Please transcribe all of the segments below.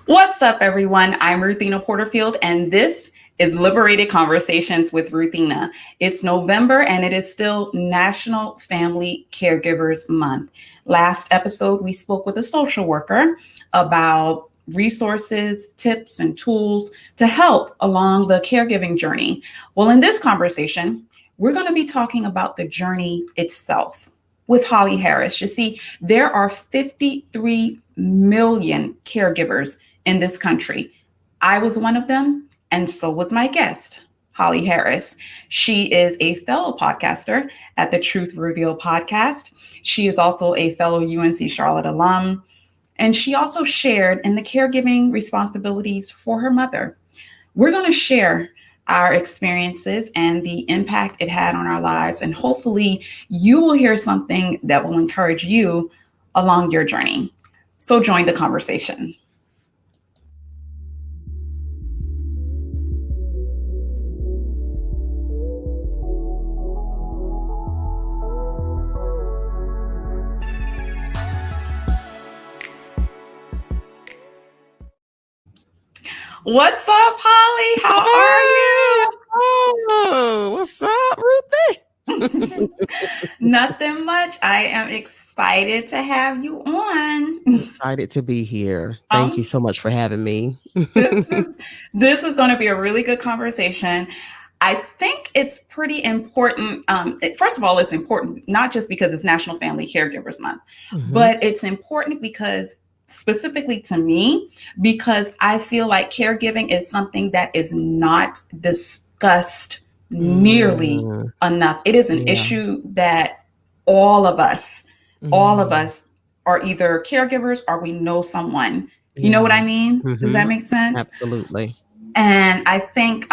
What's up, everyone? I'm Ruthina Porterfield, and this is Liberated Conversations with Ruthina. It's November, and it is still National Family Caregivers Month. Last episode, we spoke with a social worker about resources, tips, and tools to help along the caregiving journey. Well, in this conversation, we're going to be talking about the journey itself with Holly Harris. You see, there are 53 million caregivers in this country. I was one of them, and so was my guest, Holly Harris. She is a fellow podcaster at the Truth Reveal podcast. She is also a fellow UNC Charlotte alum, and she also shared in the caregiving responsibilities for her mother. We're going to share our experiences and the impact it had on our lives, and hopefully you will hear something that will encourage you along your journey. So join the conversation. What's up, Holly? How are you? What's up, Ruthie? Nothing much. I am excited to have you on. Excited to be here. Thank you so much for having me. This is going to be a really good conversation. I think it's pretty important. First of all, it's important not just because it's National Family Caregivers Month, but it's important because specifically to me, because I feel like caregiving is something that is not discussed nearly enough. It is an issue that all of us are either caregivers or we know someone. You know what I mean? Does that make sense? Absolutely. And I think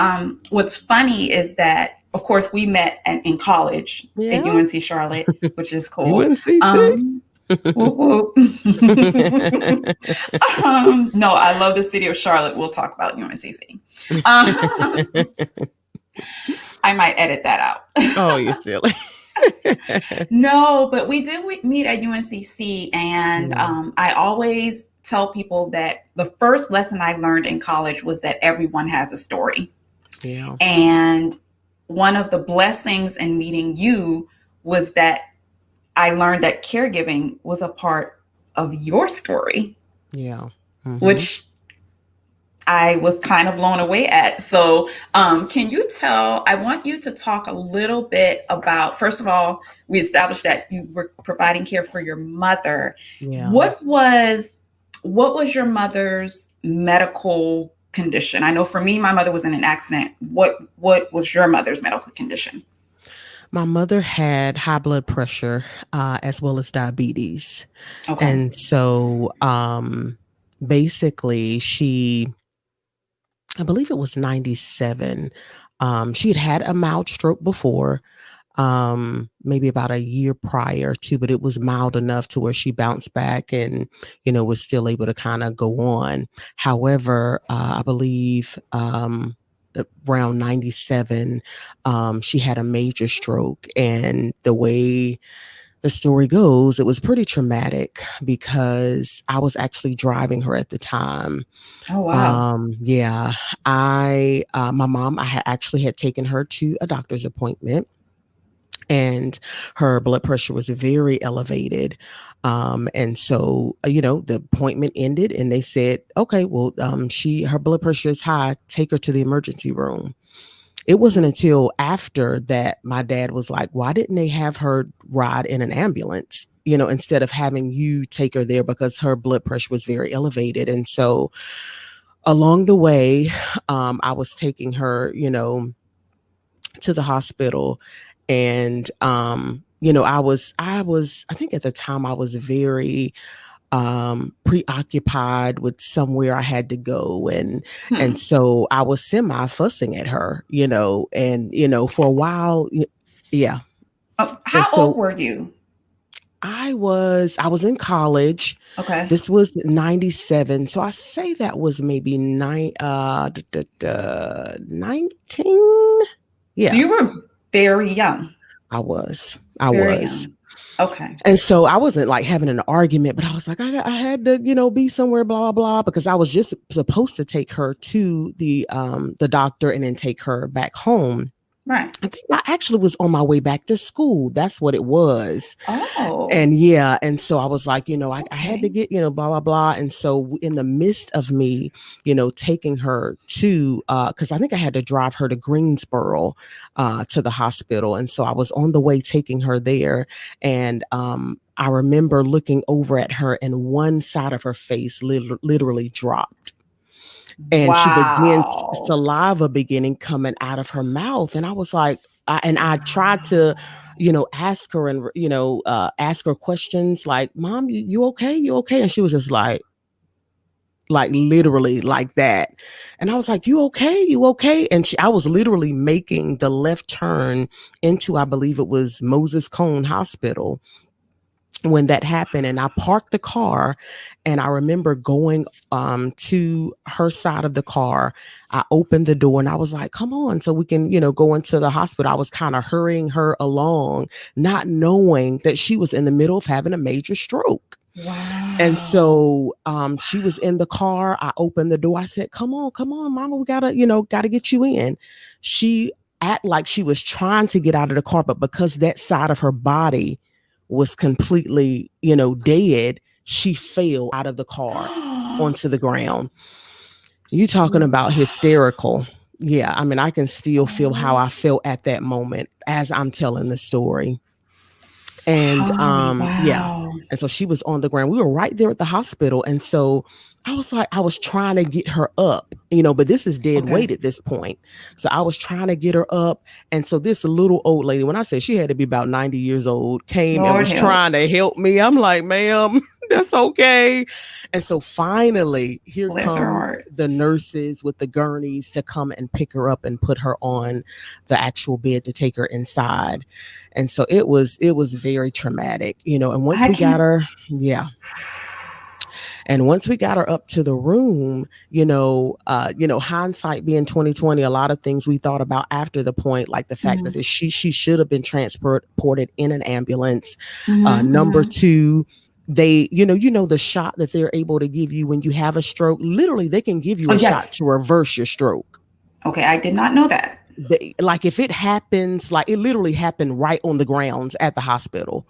what's funny is that, of course, we met in college at UNC Charlotte, which is cool. UNCC. No, I love the city of Charlotte. We'll talk about UNCC. I might edit that out. Oh, you're silly. No, but we did meet at UNCC, and I always tell people that the first lesson I learned in college was that everyone has a story. Yeah. And one of the blessings in meeting you was that I learned that caregiving was a part of your story. Yeah. Which I was kind of blown away at. So can you I want you to talk a little bit about, first of all, we established that you were providing care for your mother. Yeah. What was your mother's medical condition? I know for me, my mother was in an accident. What was your mother's medical condition? My mother had high blood pressure as well as diabetes. Okay. And so basically I believe it was 97. She had a mild stroke before, maybe about a year prior to, but it was mild enough to where she bounced back and, was still able to kind of go on. However, I believe around 97, she had a major stroke, and the way the story goes, it was pretty traumatic because I was actually driving her at the time. Oh, wow. Yeah. My mom, I had taken her to a doctor's appointment, and her blood pressure was very elevated. And so, the appointment ended and they said, okay, well, her blood pressure is high, take her to the emergency room. It wasn't until after that my dad was like, why didn't they have her ride in an ambulance, instead of having you take her there, because her blood pressure was very elevated. And so along the way, I was taking her, to the hospital, and, I think at the time I was very preoccupied with somewhere I had to go. And so I was semi-fussing at her, and, for a while. Yeah. How old were you? I was in college. Okay. This was 97. So I say that was maybe 19. Yeah. So you were very young. I was. Young. Okay. And so I wasn't like having an argument, but I was like, I had to, be somewhere, blah, blah, blah, because I was just supposed to take her to the doctor and then take her back home. Right. I think I actually was on my way back to school. That's what it was. Oh, And yeah, and so I was like, I had to okay. get, blah, blah, blah. And so in the midst of me, taking her to, because I think I had to drive her to Greensboro to the hospital. And so I was on the way taking her there. And I remember looking over at her and one side of her face literally dropped. And she began, Wow. saliva beginning coming out of her mouth. And I was like, I tried to, ask her and, ask her questions like, Mom, you okay? You okay? And she was just like literally like that. And I was like, you okay? You okay? And I was literally making the left turn into, I believe it was Moses Cone Hospital when that happened. And I parked the car and I remember going to her side of the car. I opened the door and I was like, come on, so we can, go into the hospital. I was kind of hurrying her along, not knowing that she was in the middle of having a major stroke. And Wow. so she was in the car. I opened the door. I said, come on, mama, we gotta, gotta get you in. She act like she was trying to get out of the car, but because that side of her body was completely, dead, she fell out of the car onto the ground. You talking about hysterical. Yeah, I mean, I can still feel how I felt at that moment as I'm telling the story. And Holly, yeah. wow. And so she was on the ground. We were right there at the hospital. And so I was like, I was trying to get her up, but this is dead Okay. weight at this point. So I was trying to get her up. And so this little old lady, when I say she had to be about 90 years old, came and Lord was help. trying to help me. I'm like, ma'am, that's okay. And so finally, here Bless her comes heart. the nurses with the gurneys to come and pick her up and put her on the actual bed to take her inside. And so it was very traumatic, and once I we got can't. her, yeah. And once we got her up to the room, hindsight being 2020, a lot of things we thought about after the point, like the fact that she should have been transported in an ambulance. Number two, they, the shot that they're able to give you when you have a stroke, literally they can give you Oh, a shot yes. to reverse your stroke. Okay, I did not know that. Like if it happens, like it literally happened right on the grounds at the hospital.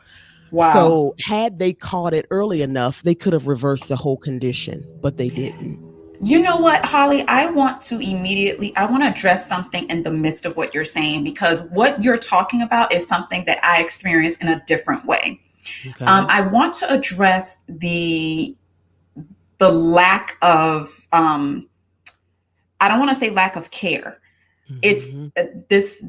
Wow. So had they caught it early enough, they could have reversed the whole condition, but they didn't. You know what, Holly? I want to address something in the midst of what you're saying, because what you're talking about is something that I experience in a different way. Okay. I want to address the lack of I don't want to say lack of care. It's Mm-hmm. this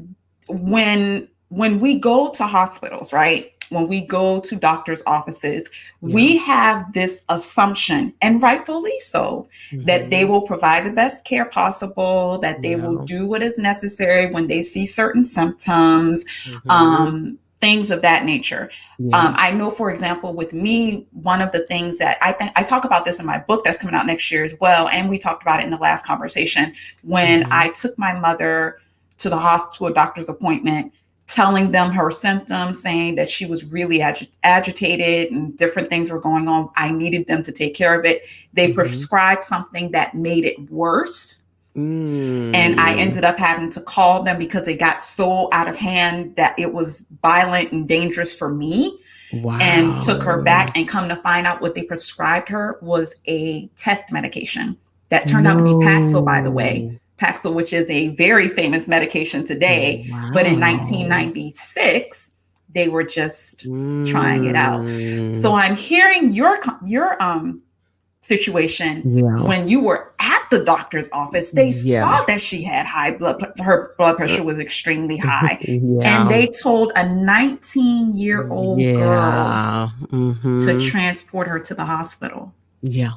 when we go to hospitals, right? When we go to doctors' offices, we have this assumption, and rightfully so, that they will provide the best care possible, that they will do what is necessary when they see certain symptoms, things of that nature. I know, for example, with me, one of the things that I think I talk about this in my book that's coming out next year as well, and we talked about it in the last conversation, when I took my mother to the hospital, a doctor's appointment, telling them her symptoms, saying that she was really agitated and different things were going on. I needed them to take care of it. They prescribed something that made it worse. And I ended up having to call them because it got so out of hand that it was violent and dangerous for me. Wow. And took her back, and come to find out what they prescribed her was a test medication that turned out to be Paxil, by the way. Paxil, which is a very famous medication today, but in 1996, they were just trying it out. So I'm hearing your situation when you were at the doctor's office. They saw that she had her blood pressure was extremely high, and they told a 19-year-old girl to transport her to the hospital. Yeah.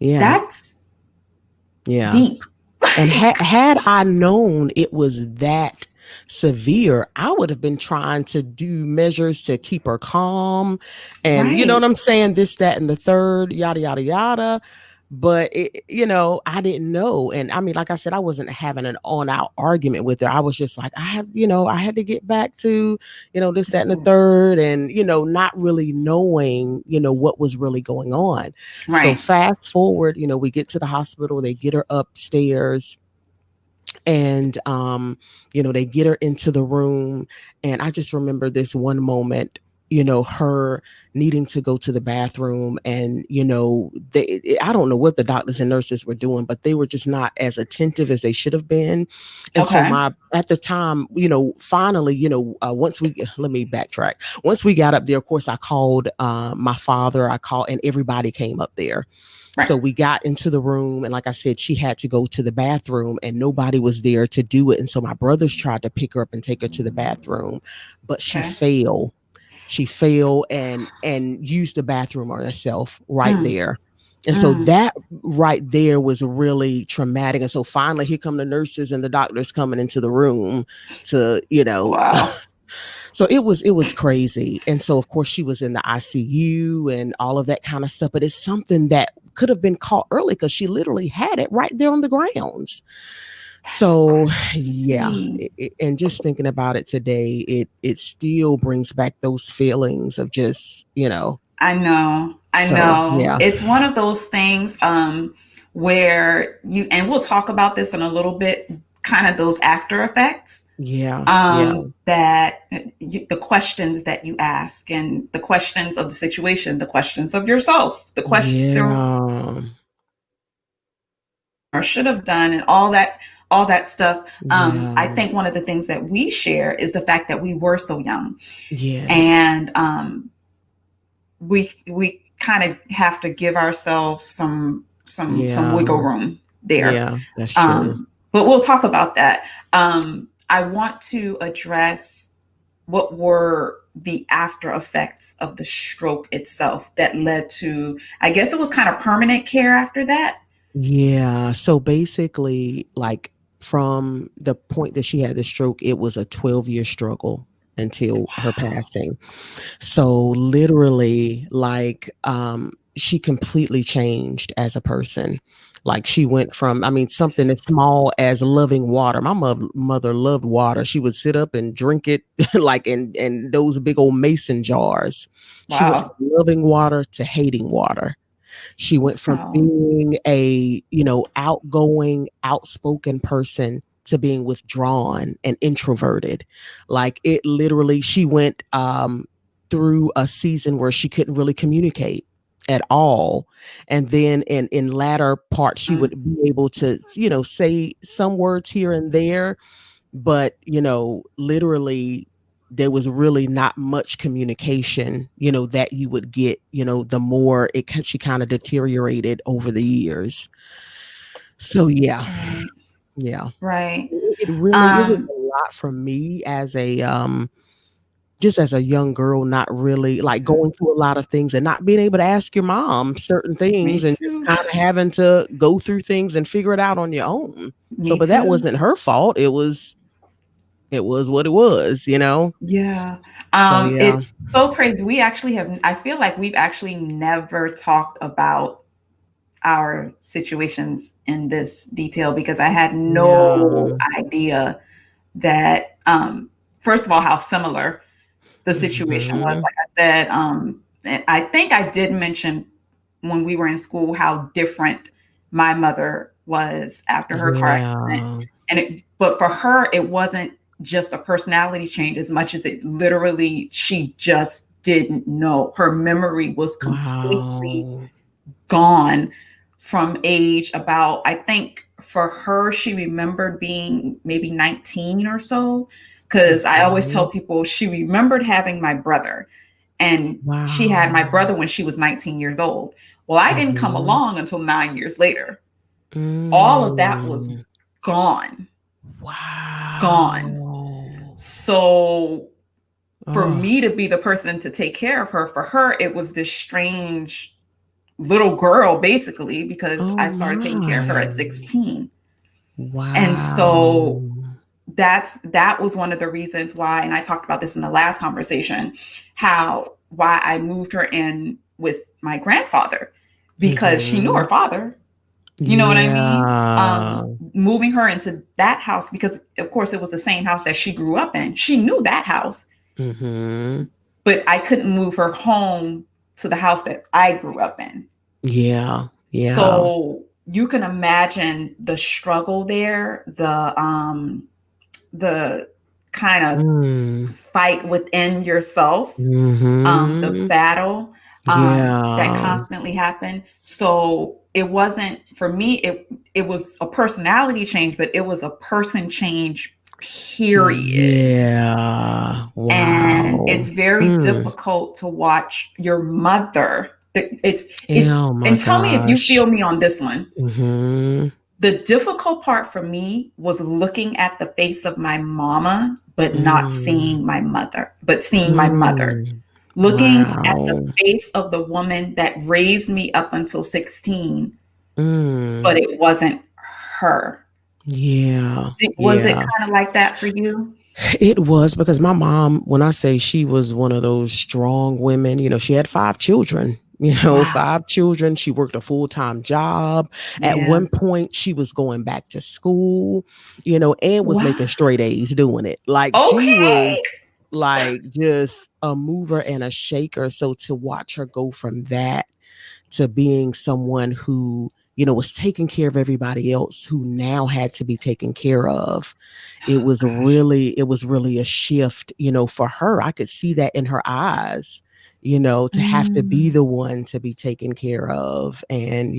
That's deep. And had I known it was that severe, I would have been trying to do measures to keep her calm. And you know what I'm saying? This, that, and the third, yada, yada, yada. But I didn't know. And I mean, like I said, I wasn't having an on out argument with her. I was just like, I had to get back to, this, that, and the third, and, not really knowing, what was really going on. So Right. fast forward, we get to the hospital, they get her upstairs, and they get her into the room. And I just remember this one moment, her needing to go to the bathroom. And I don't know what the doctors and nurses were doing, but they were just not as attentive as they should have been. And so Okay. at the time, finally, let me backtrack. Once we got up there, of course, I called my father, and everybody came up there. Right. So we got into the room, and like I said, she had to go to the bathroom, and nobody was there to do it. And so my brothers tried to pick her up and take her to the bathroom, but she Okay. failed. She failed and used the bathroom on herself right Mm. there. And so Mm. that right there was really traumatic. And so finally, here come the nurses and the doctors coming into the room to, Wow. so it was crazy. And so of course she was in the ICU and all of that kind of stuff. But it's something that could have been caught early because she literally had it right there on the grounds. That's So yeah, crazy. and just thinking about it today, it still brings back those feelings of just, I know. I so know. yeah. It's one of those things where and we'll talk about this in a little bit, kind of those after effects, Yeah. Yeah. that the questions that you ask and the questions of the situation, the questions of yourself, the question Yeah. or should have done, and all that stuff. I Yeah. think one of the things that we share is the fact that we were so young, Yes. and we kind of have to give ourselves some wiggle Yeah. room there. Yeah. That's true. But we'll talk about that. I want to address what were the after effects of the stroke itself that led to, I guess it was kind of permanent care after that. Yeah. So basically, like from the point that she had the stroke, it was a 12-year struggle until her passing. So literally, like, she completely changed as a person. Like she went from, I mean, something as small as loving water. My mother loved water. She would sit up and drink it like in those big old mason jars. She went from Wow. loving water to hating water. She went from Wow. being a, outgoing, outspoken person to being withdrawn and introverted. Like it literally, she went through a season where she couldn't really communicate at all. And then in latter parts, she would be able to, say some words here and there, but literally there was really not much communication that you would get the more she kind of deteriorated over the years. So yeah. Right. Yeah, Right. it was Um, a lot for me as a just as a young girl, not really like going through a lot of things and not being able to ask your mom certain things Me and just too. kind of having to go through things and figure it out on your own. So Me but that too. wasn't her fault. It was what it was. Yeah. So yeah. It's so crazy. I feel like we've actually never talked about our situations in this detail because I had no Yeah. idea that, first of all, how similar the situation was. Mhm. Like I said, and I think I did mention when we were in school how different my mother was after her car accident. Yeah. But for her, it wasn't just a personality change as much as it literally, she just didn't know. Her memory was completely Wow. gone from age about, I think for her, she remembered being maybe 19 or so. Because I always tell Mhm. people she remembered having my brother, and she had my Wow. brother when she was 19 years old. Well, I didn't come Mhm. along until 9 years later. All of that was Mm. gone, gone. Wow. So for Oh. me to be the person to take care of her, for her, it was this strange little girl, basically, because Oh I started taking care of her my. at 16. And so Wow. that was one of the reasons why, and I talked about this in the last conversation, why I moved her in with my grandfather, because she knew her father. You know what I mean? Yeah. Moving her into that house, because of course it was the same house that she grew up in. She knew that house, but I couldn't move her home to the house that I grew up in. Yeah. Yeah. So you can imagine the struggle there, the kind of fight within yourself, the battle that Yeah. constantly happened. So it wasn't for me. It was a personality change, but it was a person change. Period. Yeah. And Wow. it's very difficult to watch your mother. It's Oh my and tell me if you feel gosh. me on this one. Mm-hmm. The difficult part for me was looking at the face of my mama, but not Mm. seeing my mother, but seeing my mother. Mm. Looking at the Wow. face of the woman that raised me up until 16, but Mm. it wasn't her. Yeah. Was it Yeah. kind of like that for you? It was because my mom, when I say she was one of those strong women, she had 5 children. Wow. 5 children. She worked a full-time job. At Yeah. one point, she was going back to school, and was Wow. making straight A's doing it. Like she was Okay. like just a mover and a shaker. So to watch her go from that to being someone who was taking care of everybody else who now had to be taken care of, Oh gosh. it was really a shift, for her. I could see that in her eyes, to have to be Mm, the one to be taken care of. And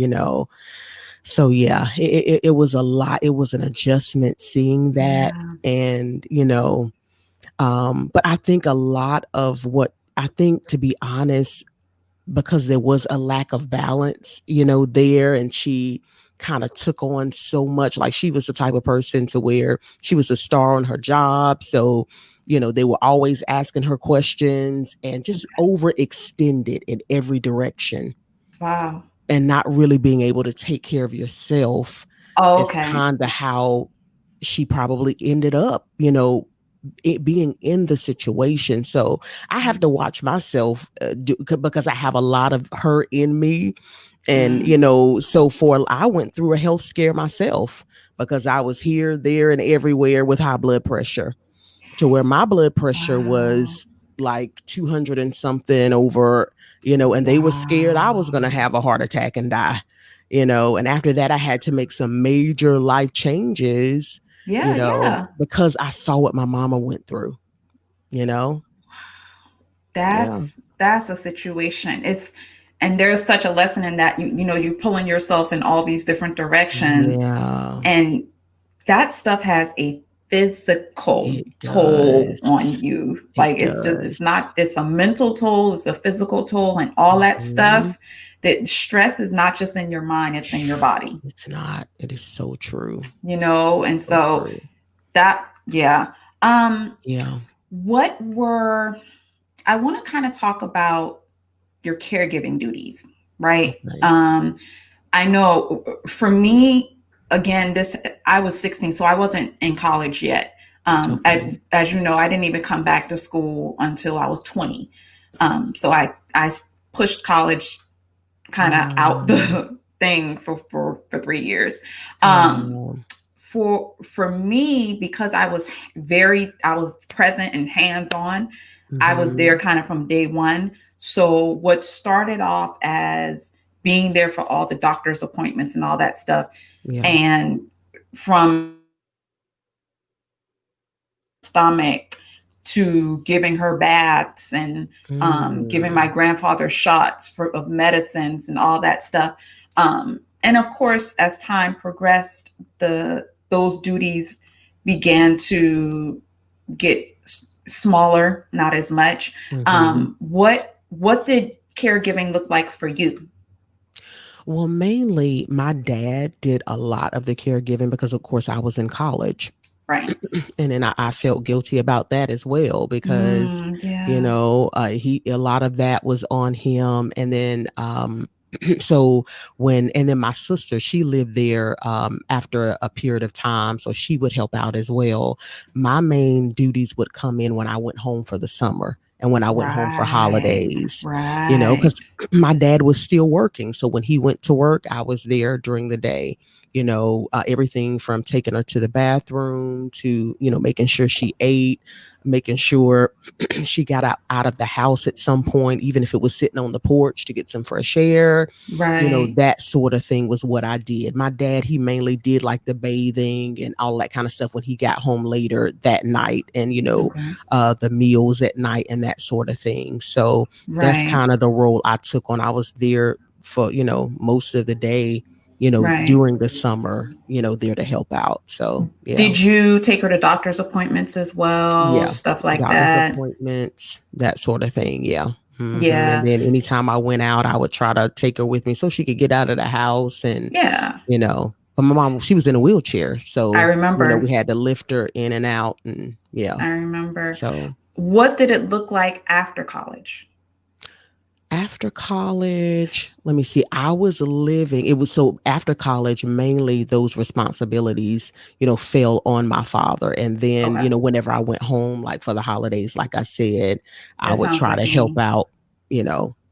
so yeah, it was a lot. It was an adjustment seeing that. yeah. And but I think a lot of what I think, to be honest, because there was a lack of balance, there, and she kind of took on so much. Like she was the type of person to where she was a star on her job. So, they were always asking her questions and just overextended in every direction, Wow. and not really being able to take care of yourself Oh, is okay. kind of how she probably ended up, it being in the situation. So I have to watch myself because I have a lot of her in me. And, Mm. so I went through a health scare myself because I was here, there, and everywhere with high blood pressure, to where my blood pressure Wow. was like 200 and something over, and they were scared I was going to have Wow. a heart attack and die, and after that, I had to make some major life changes, Yeah, yeah. because I saw what my mama went through, you know? Yeah. That's a situation. And there's such a lesson in that. You're pulling yourself in all these different directions, Yeah. and that stuff has a physical It toll on does. you. It Like it's does. not, it's a mental toll, it's a physical toll, and all that Mhm. stuff. That stress is not just in your mind, it's in your body. It's not. It is so true. And So so true. that, yeah. Um, Yeah. what were I want to kind of talk about your caregiving duties, right? Okay. I know for me, again, I was 16, so I wasn't in college yet. Okay. As you know, I didn't even come back to school until I was 20. So I pushed college kind of out Oh, the thing for 3 years. Um, oh. for me, because I was present and hands on. I was there Mhm. kind of from day one. So what started off as being there for all the doctor's appointments and all that stuff, Yeah. and from stomach to giving her baths and giving my Mm. grandfather shots of medicines and all that stuff. And of course, as time progressed, those duties began to get smaller, not as much. Mhm. What did caregiving look like for you? Well, mainly my dad did a lot of the caregiving because, of course, I was in college. Right. And then I felt guilty about that as well because, Yeah. he a lot of that was on him. And then So and then my sister, she lived there after a period of time, so she would help out as well. My main duties would come in when I went home for the summer and when I went home for Right. holidays, Right. because my dad was still working. So when he went to work, I was there during the day. Everything from taking her to the bathroom to, making sure she ate, making sure she got out of the house at some point, even if it was sitting on the porch to get some fresh air. Right. That sort of thing was what I did. My dad, he mainly did like the bathing and all that kind of stuff when he got home later that night, and Okay. the meals at night and that sort of thing. So that's Right. kind of the role I took on. I was there for most of the day, Right. during the summer, there to help out. So yeah. Did you take her to doctor's appointments as well? Yeah, Stuff like doctor's that? appointments, that sort of thing, yeah. And Yeah. then anytime I went out, I would try to take her with me so she could get out of the house and, Yeah. but my mom, she was in a wheelchair, I so, we remember. had to lift her in and out and yeah, I remember. so What did it look like after college? after college, let me see. So after college, mainly those responsibilities, fell on my father. And then, Okay. whenever I went home, like for the holidays, like I said, I That would sounds try like to help me. out,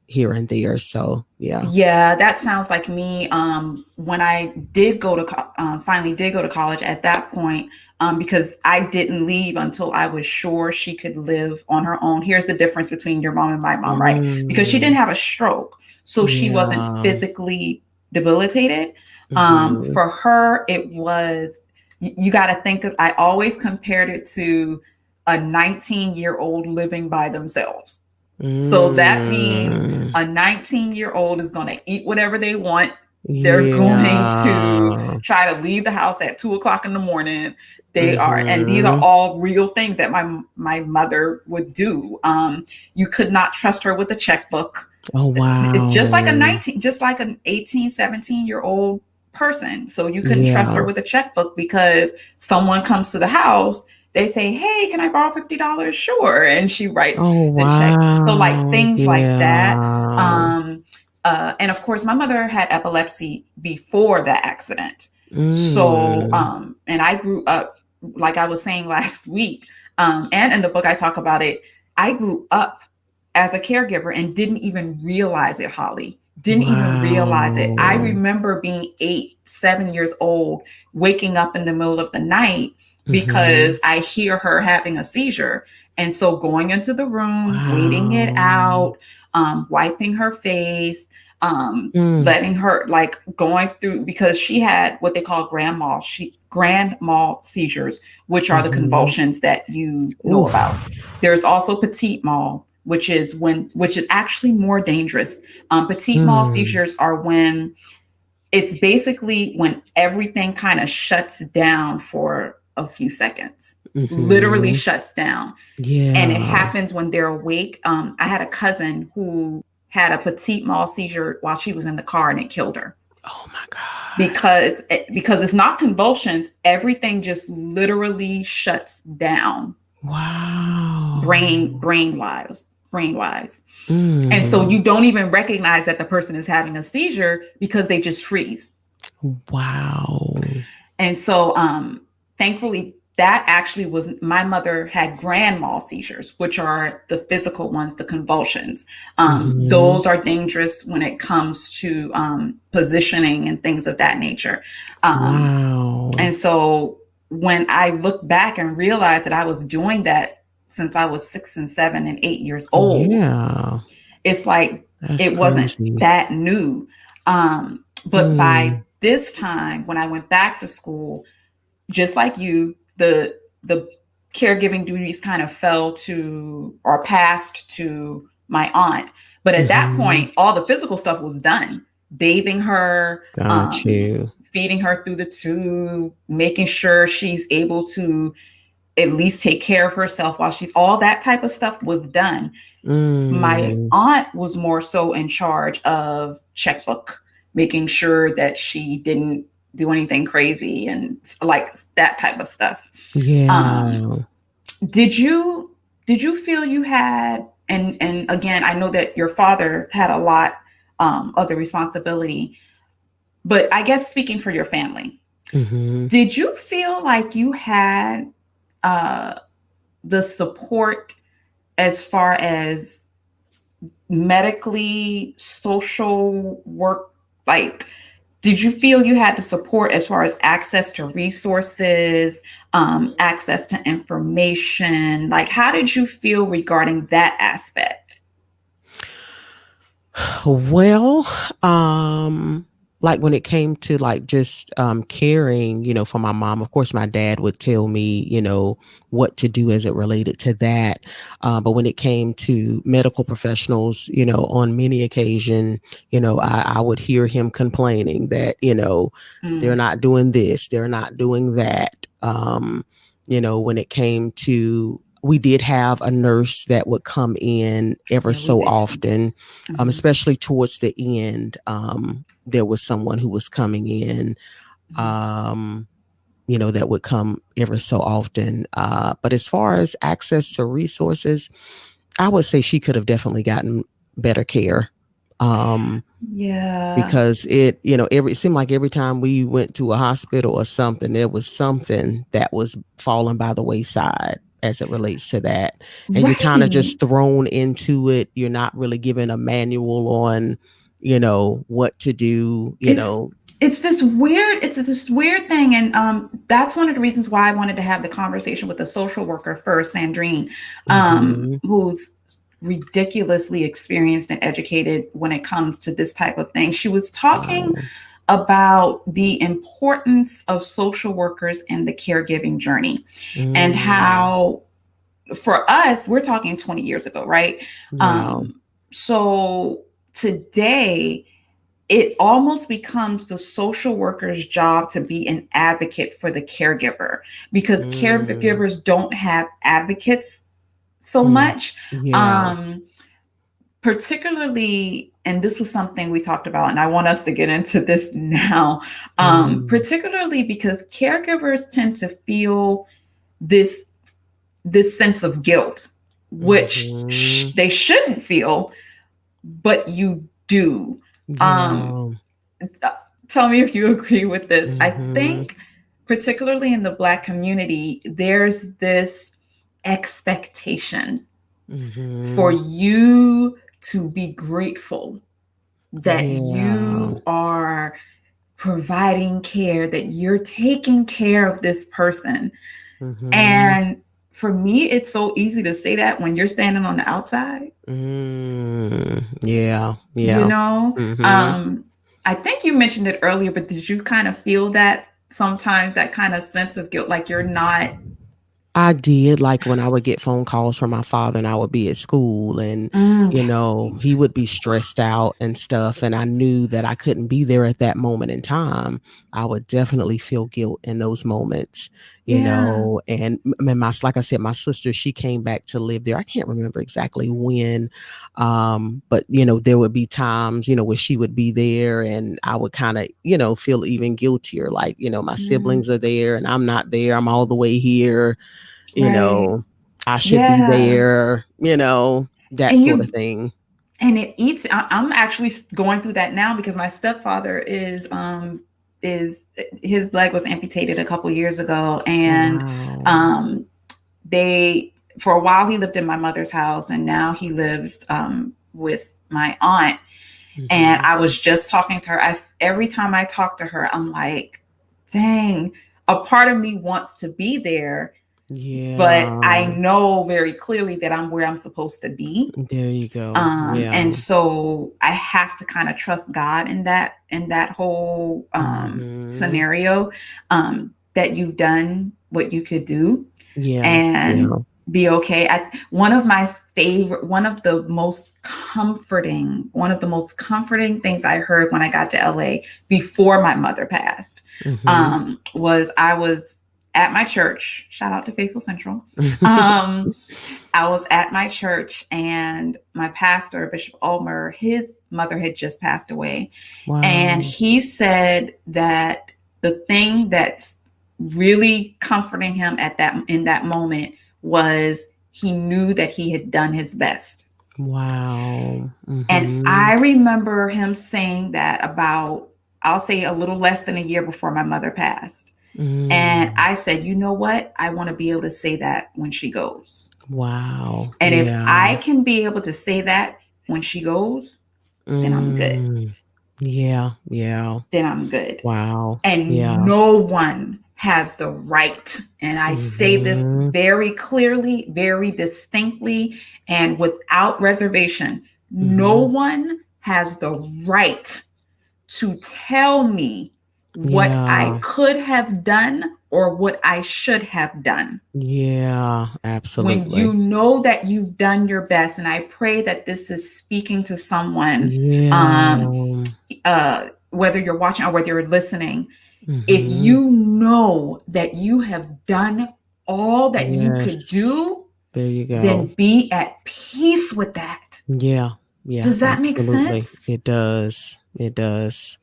here and there. So, yeah. Yeah, that sounds like me. When I did go to finally did go to college at that point, because I didn't leave until I was sure she could live on her own. Here's the difference between your mom and my mom, right? Because she didn't Mm, have a stroke, so she wasn't yeah. physically debilitated. Hmm. For her, it was. You got to think of. I always compared it to a 19-year-old living by themselves. So that means Mm, a 19-year-old is going to eat whatever they want. They're going to yeah. try to leave the house at 2 o'clock in the morning. They are, and these are Hmm. all real things that my mother would do. You could not trust her with a checkbook. Oh, It's just like a wow. 19, just like an 18, 17-year old person. So you couldn't trust her Yeah. with a checkbook because someone comes to the house, they say, "Hey, can I borrow $50?" Sure. And she writes Oh, the check. So like wow. things like that. Yeah. And of course, my mother had epilepsy before the accident. So, Mm. and I grew up, like I was saying last week, and in the book I talk about it, I grew up as a caregiver and didn't even realize it, Holly. Didn't even realize it. I Wow. remember being 8, 7 years old, waking up in the middle of the night Mhm. because I hear her having a seizure. And so going into the room, waiting it Wow. out, wiping her face, Mm. letting her like going through because she had what they call grand mal seizures, which are the Mhm. convulsions that you know Oof. about. There's also petit mal, which is actually more dangerous. Petit mal Mm. seizures are when it's basically when everything kind of shuts down for a few seconds, literally Mhm. shuts down. And it Yeah. happens when they're awake. I had a cousin who had a petit mal seizure while she was in the car and it killed her Oh my God. because it's not convulsions. Everything just literally shuts down Wow. brain wise. And so Mm. you don't even recognize that the person is having a seizure because they just freeze. Wow. And so, thankfully, that actually was my mother had grand mal seizures, which are the physical ones, the convulsions. Mhm. Those are dangerous when it comes to positioning and things of that nature. Um, Wow. and so, when I look back and realize that I was doing that since I was 6 and 7 and 8 years old, Yeah. it's like That's it wasn't crazy. that new. But by Mm. this time, when I went back to school, just like you, the caregiving duties kind of fell to or passed to my aunt. But at that Mhm. point, all the physical stuff was done. Bathing her, Got you. feeding her through the tube, making sure she's able to at least take care of herself while she's all that type of stuff was done. My Mm. aunt was more so in charge of checkbook, making sure that she didn't do anything crazy and like that type of stuff. Um, Yeah. did you feel you had and again I know that your father had a lot of the responsibility. But I guess speaking for your family, Mm-hmm. did you feel like you had uh, the support as far as medically, social work? Like, did you feel you had the support as far as access to resources, access to information? Like, how did you feel regarding that aspect? Well, like when it came to like just caring, for my mom, of course my dad would tell me, what to do as it related to that. But when it came to medical professionals, on many occasion, I would hear him complaining that, they're Mm, not doing this, they're not doing that. When it came to, we did have a nurse that would come in ever yeah, we so did too. often, Hmm. especially towards the end. There was someone who was coming in, Hmm. um, that would come ever so often. But as far as access to resources, I would say she could have definitely gotten better care. Um, Yeah. because it seemed like every time we went to a hospital or something, there was something that was falling by the wayside as it relates to that. And you're kind of Right. just thrown into it. You're not really given a manual on, what to do, It's it's this weird thing, and that's one of the reasons why I wanted to have the conversation with the social worker first, Sandrine, Mm-hmm. who's ridiculously experienced and educated when it comes to this type of thing. She was talking Wow. about the importance of social workers in the caregiving journey, and Mm, how for us, we're talking 20 years ago, right? yeah. So today it almost becomes the social worker's job to be an advocate for the caregiver, because Mm, caregivers don't have advocates so mm, much. yeah. Um, Particularly, and this was something we talked about, and I want us to get into this now, Mm, particularly because caregivers tend to feel this this sense of guilt, which mm-hmm. they shouldn't feel, but you do. Um, Yeah. Tell me if you agree with this. I Mm-hmm. think, particularly in the Black community, there's this expectation for Mm-hmm. you to be grateful that Yeah. you are providing care, that you're taking care of this person. Mm-hmm. And for me, it's so easy to say that when you're standing on the outside, Mm, yeah, you yeah. know? Mhm. I think you mentioned it earlier, but did you kind of feel that sometimes, that kind of sense of guilt, like you're not? I did, like, when I would get phone calls from my father and I would be at school and, Yes, me he too. would be stressed out and stuff, and I knew that I couldn't be there at that moment in time. I would definitely feel guilt in those moments, Yeah. and like I said, my sister, she came back to live there. I can't remember exactly when, but, there would be times, where she would be there and I would kinda, feel even guiltier, like, my Mm, siblings are there and I'm not there. I'm all the way here, you right. know, I should be Yeah. there, that And sort of you thing. and it eats. I'm actually going through that now because my stepfather is his leg was amputated a couple years ago, and Wow. um they for a while he lived in my mother's house, and now he lives with my aunt. And Mhm. I was just talking to her. Every time I talk to her, I'm like, dang, a part of me wants to be there, but I Yeah. know very clearly that I'm where I'm supposed to be. There you go. Yeah. And so I have to kind of trust God in that whole Mhm. scenario, that you've done what you could do Yeah. and Yeah. be okay. One of my favorite, one of the most comforting things I heard when I got to LA before my mother passed, Mhm. was I was at my church. Shout out to Faithful Central. Um, I was at my church, and my pastor, Bishop Ulmer, his mother had just passed away. And Wow. he said that the thing that's really comforting him at that in that moment was he knew that he had done his best. Wow. And Mm-hmm. I remember him saying that about, I'll say, a little less than a year before my mother passed. And Mm. I said, you know what? I want to be able to say that when she goes. Wow. And if Yeah. I can be able to say that when she goes, then I'm good. Mm. Yeah. Yeah. Then I'm good. Wow. And Yeah. no one has the right, and I say this Mm-hmm. very clearly, very distinctly, and without reservation, no Mm-hmm. one has the right to tell me what I Yeah. could have done or what I should have done. Yeah. When Absolutely. you know that you've done your best, and I pray that this is speaking to someone, Yeah. um, whether you're watching or whether you're listening, if Mm-hmm. you know that you have done all that you could Yes. do, There you go. then be at peace with that. Yeah. Yeah. Does that make Absolutely. sense? It does. It does.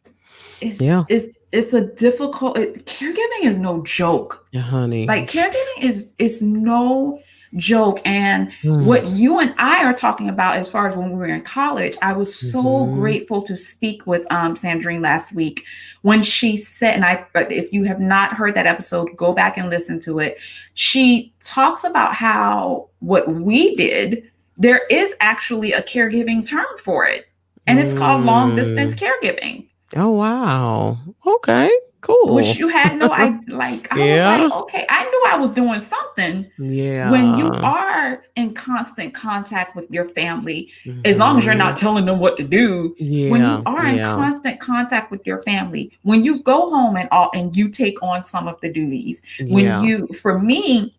It's Yeah. it's it's a difficult caregiving is no joke. Yeah, honey. Like caregiving is no joke. And Mm. what you and I are talking about, as far as when we were in college, I was so Mm-hmm. grateful to speak with Sandrine last week when she said, and I, but if you have not heard that episode, go back and listen to it. She talks about how what we did, there is actually a caregiving term for it, and it's called long distance Mm. caregiving, Oh, wow. Okay. Cool. which you had no idea. Like, I was Yeah. like, okay, I knew I was doing something. When you Yeah. are in constant contact with your family, as long as you're Mm-hmm. not telling them what to do, when you Yeah. are in Yeah. constant contact with your family, when you go home and you take on some of the duties, when Yeah. you, for me,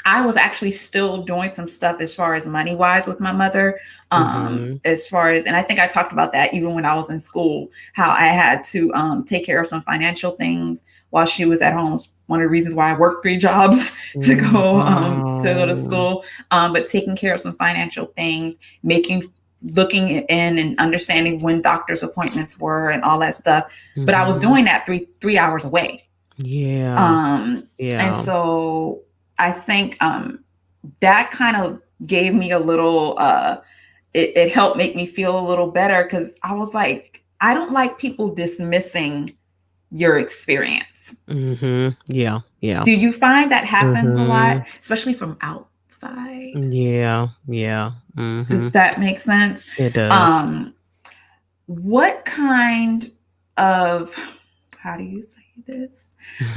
I was actually still doing some stuff as far as money wise with my mother. Mm-hmm. As far as, and I think I talked about that even when I was in school, how I had to take care of some financial things while she was at home. It's one of the reasons why I worked 3 jobs Mm, to go to wow. school. But taking care of some financial things, looking in and understanding when doctor's appointments were and all that stuff. But I was Mm-hmm. doing that three hours away. Yeah. Um, and Yeah. so I think that kind of gave me a little, it helped make me feel a little better, because I was like, I don't like people dismissing your experience. Mm-hmm. Yeah. Yeah. Do you find that happens a Mm-hmm. lot, especially from outside? Yeah. Yeah. Mm-hmm. Does that make sense? It does. Um, what kind of, how do you say this?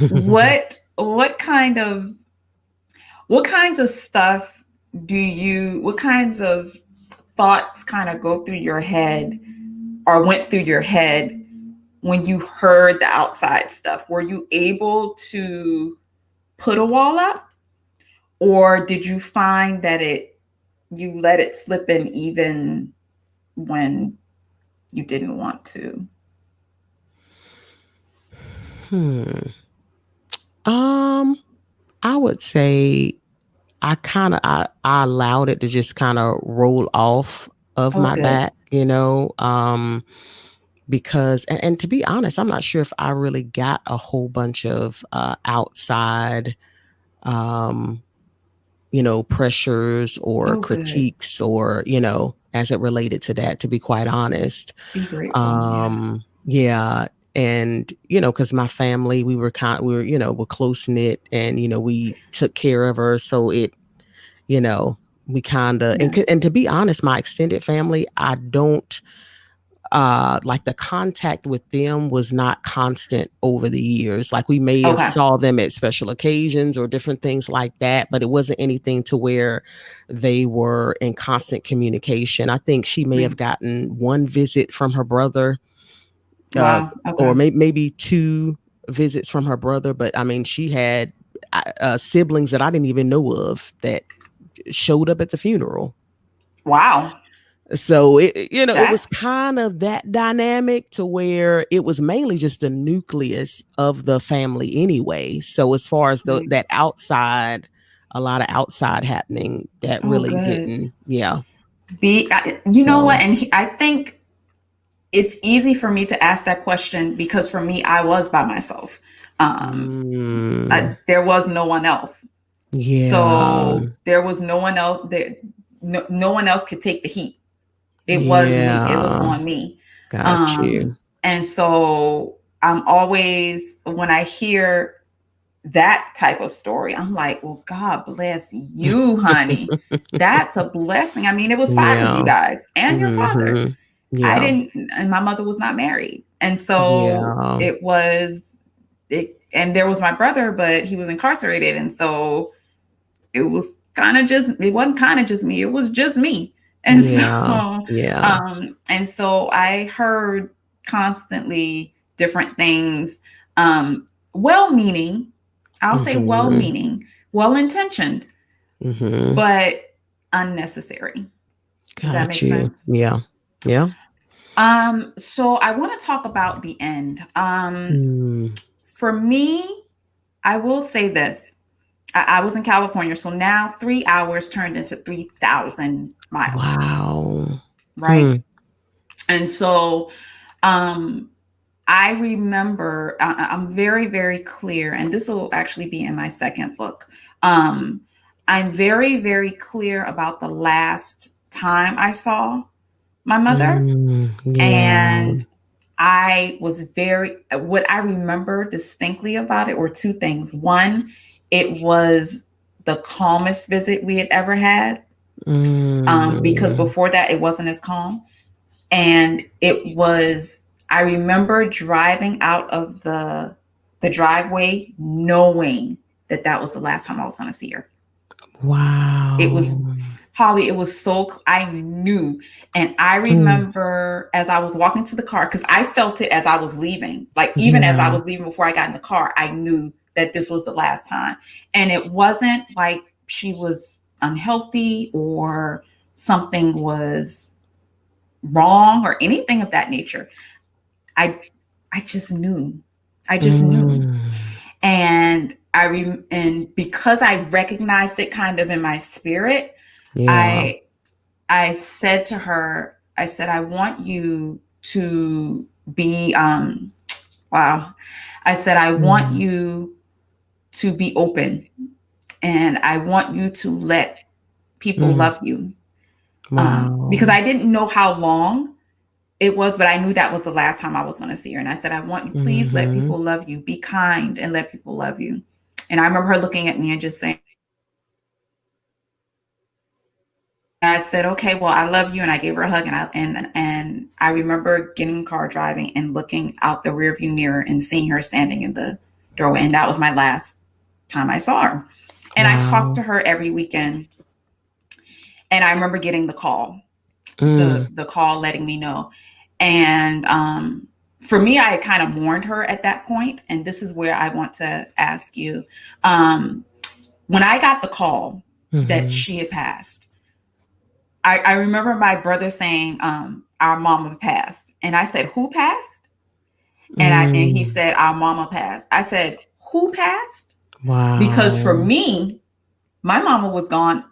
What kind of what kinds of stuff what kinds of thoughts kind of go through your head or went through your head when you heard the outside stuff? Were you able to put a wall up, or did you find that you let it slip in even when you didn't want to? Hmm. Um, I would say I allowed it to just kind of roll off of Oh, my good. back, because and to be honest, I'm not sure if I really got a whole bunch of outside um pressures or Oh, good. critiques or as it related to that, to be quite honest. Be grateful. Yeah. Yeah. And because my family, we're close knit, and we took care of her, so you know we kind of, Yeah. and to be honest, my extended family, I don't like, the contact with them was not constant over the years. Like, we may have Okay. saw them at special occasions or different things like that, but it wasn't anything to where they were in constant communication. I think she may have gotten one visit from her brother, uh, Wow. or Okay. maybe two visits from her brother, but I mean, she had siblings that I didn't even know of that showed up at the funeral. Wow. So it was That's kind of that dynamic, to where it was mainly just the nucleus of the family anyway. So as far as great. that outside, a lot of outside happening, that Oh, really good. didn't. Yeah. You know what? So. And I think it's easy for me to ask that question, because for me, I was by myself. Mm, There was no one else. yeah. So there was no one else there. no one else could take the heat. It was me. It was Yeah. on me. Got Um, you. and so I'm always, when I hear that type of story, I'm like, well, God bless you, honey. That's a blessing. I mean, it was five of you Yeah. guys and your father. Mhm. I Yeah. didn't, and my mother was not married. And so Yeah. it was, and there was my brother, but he was incarcerated. And so it was kind of just, it wasn't kind of just me, it was just me. And Yeah. so Yeah. and so I heard constantly different things, well meaning, I'll say well Mhm. meaning, well intentioned, Mhm. but unnecessary. Does that Got make you. sense? Yeah. Yeah. So I want to talk about the end. Mm. For me, I will say this. I was in California, so now 3 hours turned into 3,000 miles, Wow. right? Hmm. And so um, I remember, I'm very, very clear, and this will actually be in my second book. Um, I'm very, very clear about the last time I saw my mother. Mm. Yeah. And I was what I remember distinctly about it were two things. One, it was the calmest visit we had ever had, because Mm. before that, it wasn't as calm. And it was, I remember driving out of the driveway knowing that that was the last time I was going to see her. It was, Wow. Holly, it was so, I knew. And I Mm. remember as I was walking to the car, because I felt it as I was leaving. Like, even as I Yeah. was leaving before I got in the car, I knew that this was the last time. And it wasn't like she was unhealthy or something was wrong or anything of that nature. I I just knew. I just knew. Mm. And because I recognized it kind of in my spirit, Yeah. I I said to her, I said, I want you to be, wow. I said, I want Mm. you to be open, and I want you to let people Mm. love you. Because Wow. I didn't know how long it was, but I knew that was the last time I was going to see her. And I said, I want you, please let Mhm. people love you. Be kind and let people love you. And I remember her looking at me and just saying, I said, okay, well, I love you. And I gave her a hug. And I remember getting in the car driving and looking out the rearview mirror and seeing her standing in the doorway. And that was my last time I saw her. And I talked Wow. to her every weekend. And I remember getting the call, Mm. the call letting me know. And for me, I had kind of mourned her at that point. And this is where I want to ask you. Um, when I got the call that Mhm. she had passed, I remember my brother saying, our mama passed. And I said, who passed? And he Mm. said, our mama passed. I said, who passed? Because for Wow. me, my mama was gone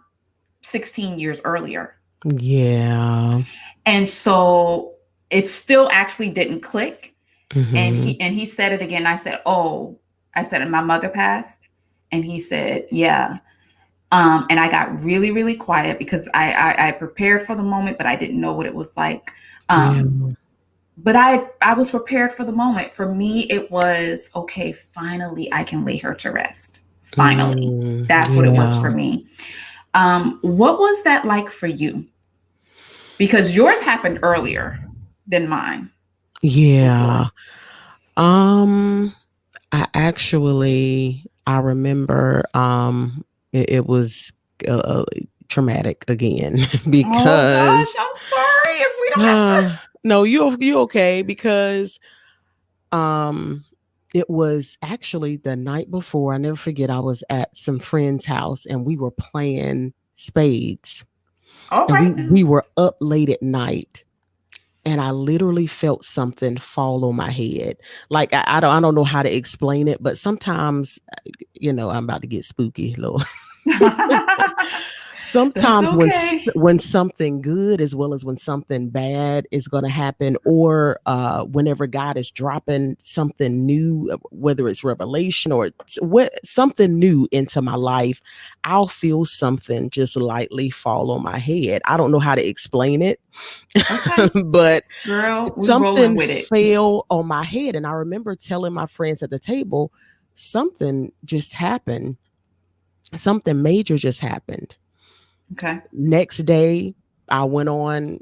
16 years earlier. Yeah. And so it still actually didn't click. And Mhm. he said it again. I said, oh, I said, and my mother passed. And he said, yeah. And I got really, really quiet because I prepared for the moment, but I didn't know what it was like. Yeah. But I was prepared for the moment. For me, it was okay. Finally, I can lay her to rest. Finally, Mm. that's what it was Yeah. for me. What was that like for you? Because yours happened earlier than mine Yeah. before. Um, I remember it was uh, traumatic again Oh because gosh, I'm sorry if we don't have to. no, you okay because um it was actually the night before. I never forget, I was at some friend's house and we were playing spades All and we right now. we were up late at night and I literally felt something fall on my head. Like I don't know how to explain it, but sometimes I'm about to get spooky, Lord. That's Sometimes okay. when something good as well as when something bad is going to happen, or whenever God is dropping something new, whether it's revelation or something new into my life, I'll feel something just lightly fall on my head. I don't know how to explain it, Okay. but Girl, we rolling something with it. fell on my head. And I remember telling my friends at the table, something just happened. Something major just happened. Okay. Next day, I went on,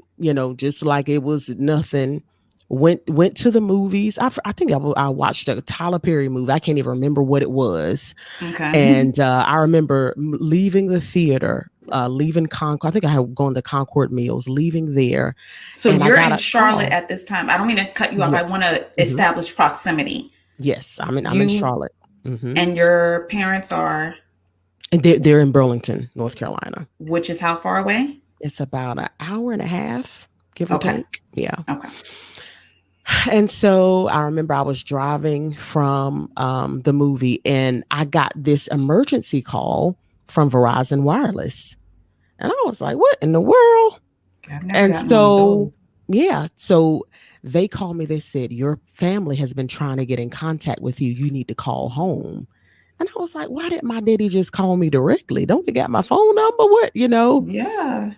just like it was nothing. Went to the movies. I think I watched a Tyler Perry movie. I can't even remember what it was. Okay. And I remember leaving the theater, leaving Concord. I think I had gone to Concord Meals, leaving there, So and I you're got in a Charlotte call. at this time. I don't mean to cut you off. Yeah. I want to Hmm. establish proximity. Yes, I'm in You Charlotte. Hmm. and your parents are, And they're in Burlington, North Carolina. which is how far away? It's about an hour and a half, give or Okay. take. Yeah. Okay. And so I remember I was driving from the movie, and I got this emergency call from Verizon Wireless. And I was like, what in the world? I've never And gotten one of so, those. yeah, so they called me. They said, your family has been trying to get in contact with you. You need to call home. And I was like, why didn't my daddy just call me directly? Don't they got my phone number? What? Yeah.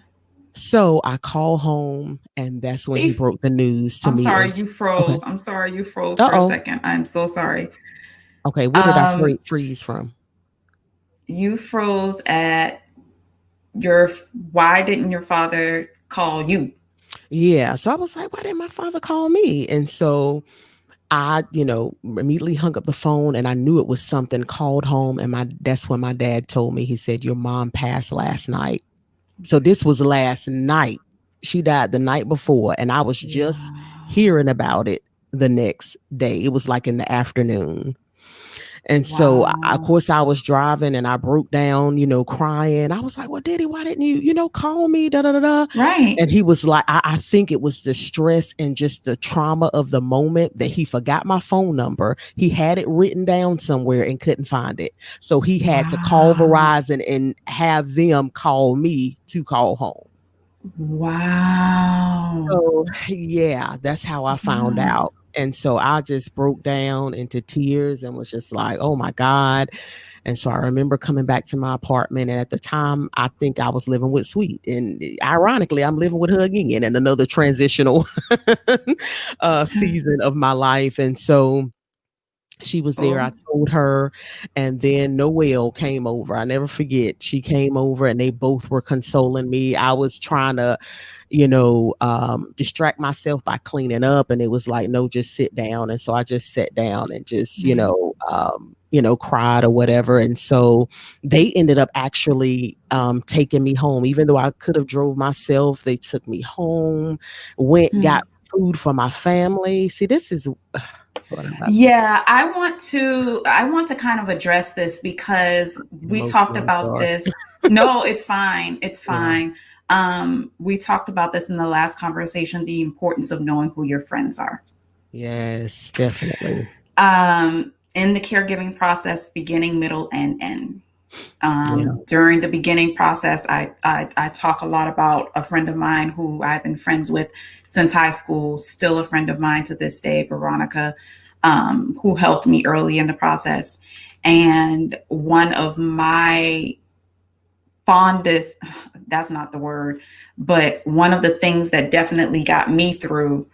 So I call home, and that's when he If broke the news to I'm me. sorry And you okay. froze. I'm sorry you froze for a Uh-oh. second. I'm so sorry. Okay, where did I Um, freeze from? you froze at your. Why didn't your father call you? Yeah, so I was like, why didn't my father call me? And so I, immediately hung up the phone, and I knew it was something. Called home, and that's when my dad told me. He said, your mom passed last night. So this was last night. She died the night before, and I was just Wow. hearing about it the next day. It was like in the afternoon. And so, of Wow. course, I was driving, and I broke down, crying. I was like, well, Daddy, why didn't you, call me? Da, da, da, da. Right. And he was like, I think it was the stress and just the trauma of the moment that he forgot my phone number. He had it written down somewhere and couldn't find it. So he had to call Wow. Verizon and have them call me to call home. Wow. So, yeah, that's how I found Wow. out. And so I just broke down into tears and was just like, oh my God. And so I remember coming back to my apartment. And at the time, I think I was living with Sweet. And ironically, I'm living with her again in another transitional season of my life. And so she was there. I Oh. told her, and then Noelle came over. I never forget. She came over, and they both were consoling me. I was trying to, distract myself by cleaning up, and it was like, no, just sit down. And so I just sat down and just, Mm. cried or whatever. And so they ended up actually taking me home, even though I could have drove myself. They took me home, got Mm. food for my family. See, this is what I'm about. Yeah, I want to kind of address this because we talked Emotional, I'm about sorry. this. No, it's fine. It's Yeah. fine. We talked about this in the last conversation, the importance of knowing who your friends are. Yes, definitely. In the caregiving process, beginning, middle, and end. Yeah. During the beginning process, I talk a lot about a friend of mine who I've been friends with since high school, still a friend of mine to this day, Veronica, who helped me early in the process. And one of my fondest, that's not the word, but one of the things that definitely got me through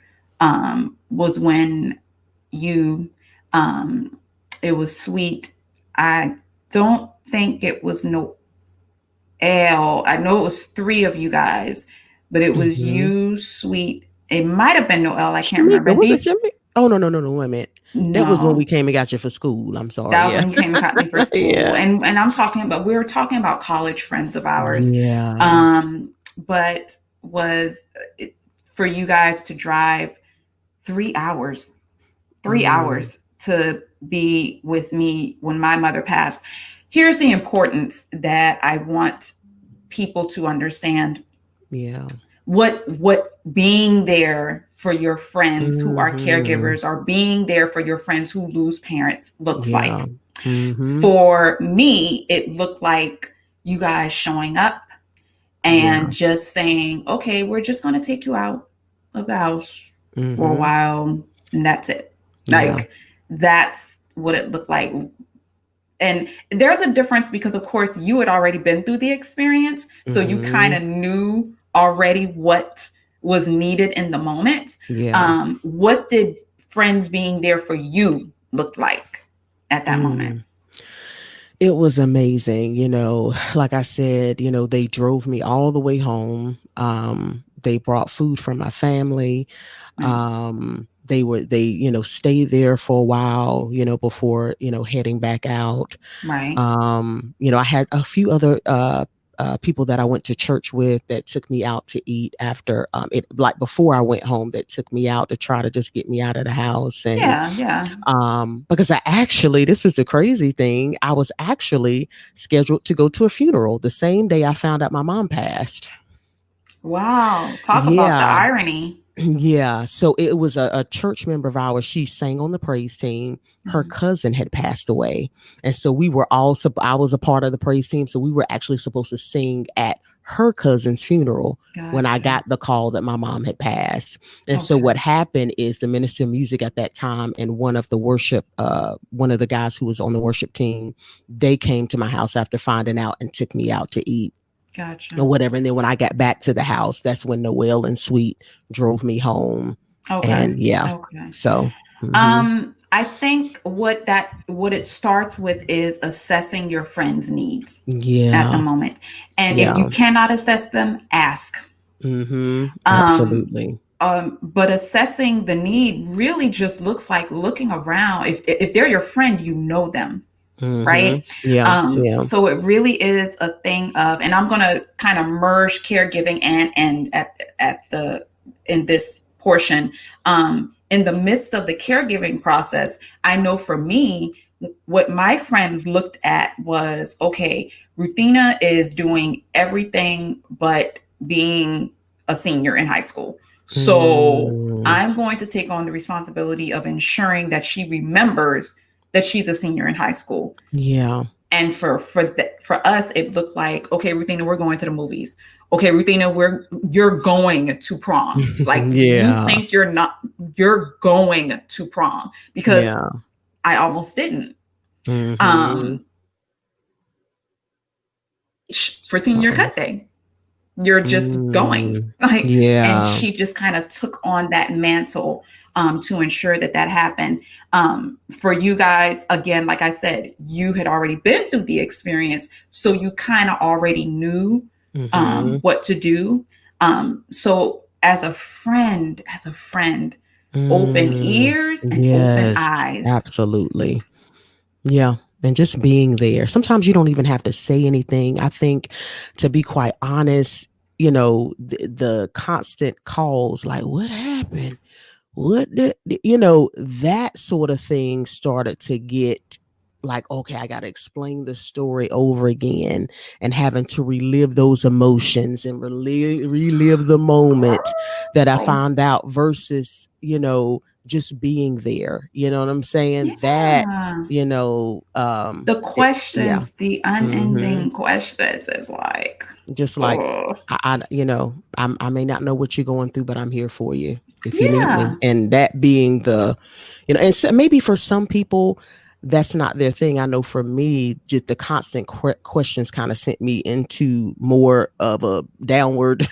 was when you, um, it was Sweet. I don't think it was no L. I know it was three of you guys, but it was Mhm. you, Sweet. It might have been Noel. I can't remember. Shamika, And was it these, Jimmy? Oh, no, no, no, no, wait a minute. That was when we no, came and got you for school. I'm sorry, that was yeah. when you came and got me for school. Yeah. And I'm talking about, we were talking about college friends of ours. Yeah. But was for you guys to drive 3 hours, three Mm, hours to be with me when my mother passed. Here's the importance that I want people to understand yeah. what being there for your friends who are Mhm. caregivers or being there for your friends who lose parents looks Yeah. like. Mhm. For me, it looked like you guys showing up Yeah. and just saying, okay, we're just going to take you out of the house for a Mm-hmm. while, and that's it. Yeah. Like, that's what it looked like. And there's a difference because, of course, you had already been through the experience. So you kind Mm-hmm. of knew already what was needed in the moment. Yeah. What did friends being there for you look like at that moment? Mm. It was amazing. Like I said, they drove me all the way home. They brought food from my family. Right. They stayed there for a while, before, heading back out. Right. I had a few other people that I went to church with that took me out to eat after it, like before I went home, that took me out to try to just get me out of the house. And Yeah. Yeah. because this was the crazy thing, I was actually scheduled to go to a funeral the same day I found out my mom passed. Wow. Talk about the Yeah. irony. Yeah. So it was a church member of ours. She sang on the praise team. Her Mhm. cousin had passed away. And so we were all, I was a part of the praise team. So we were actually supposed to sing at her cousin's funeral when I Gotcha. got the call that my mom had passed. And so Okay. what happened is the minister of music at that time and one of the guys who was on the worship team, they came to my house after finding out and took me out to eat Gotcha. or whatever. And then when I got back to the house, that's when Noel and Sweet drove me home. Okay. And yeah, Okay. so mhm. I think what it starts with is assessing your friend's needs at the Yeah, moment. And if you yeah, cannot assess them, ask. Um, absolutely. but assessing the need really just looks like looking around. If they're your friend, you know them, right? Yeah, yeah. So it really is a thing of, and I'm going to kind of merge caregiving and at the in this portion. In the midst of the caregiving process, I know for me, what my friend looked at was, okay, Ruthina is doing everything but being a senior in high school. So Mm, I'm going to take on the responsibility of ensuring that she remembers that she's a senior in high school. yeah. And for us, it looked like, okay, Ruthina, we're going to the movies. Okay, Ruthina, you're going to prom. Like, you Yeah, think you're going to prom, because yeah. I almost didn't. Hmm. Um, for senior Uh-oh. cut day, you're just going, Mm, like, and yeah. she just kind of took on that mantle to ensure that happened. For you guys, again, like I said, you had already been through the experience, so you kind of already knew Hmm. what to do. So as a friend, open Mm, ears and open yes, eyes. absolutely. Yeah. And just being there. Sometimes you don't even have to say anything. I think, to be quite honest, the constant calls like, what happened? What did, that sort of thing started to get like, okay, I got to explain the story over again and having to relive those emotions and relive the moment that I Oh, found out versus, just being there. You know what I'm saying? That, yeah. The yeah. questions, the Hmm. unending questions is like, Just like, oh, I may not know what you're going through, but I'm here for you if you need me. yeah, And that being and so maybe for some people, that's not their thing. I know for me, just the constant questions kind of sent me into more of a downward,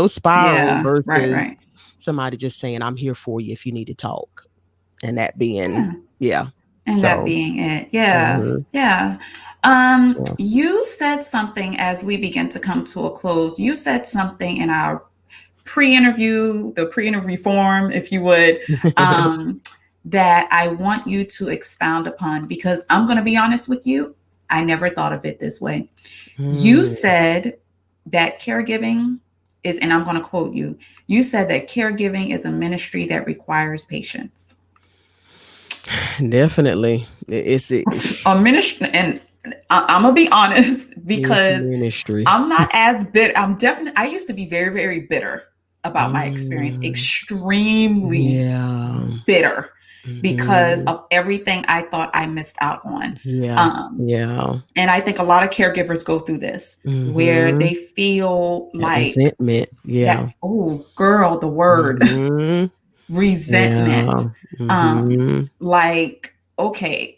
spiral yeah, right, versus right. somebody just saying, I'm here for you if you need to talk. And that being, Yeah. yeah. And that So, being it. Yeah. mhm, Yeah. yeah. You said something as we begin to come to a close. You said something in our the pre-interview form, if you would, that I want you to expound upon, because I'm going to be honest with you. I never thought of it this way. You Mm, said that caregiving is, and I'm going to quote you said that caregiving is a ministry that requires patience. definitely. It's A ministry, and I'm gonna be honest, it's because ministry. I'm not as bitter. I used to be very, very bitter about my experience, Mm, extremely yeah. bitter. because Mhm. of everything I thought I missed out on. Yeah. Um, Yeah. and I think a lot of caregivers go through this where Mhm. they feel That like resentment. Yeah. that, oh, girl, the word Mhm. resentment. Yeah. Um, Mhm. like, okay,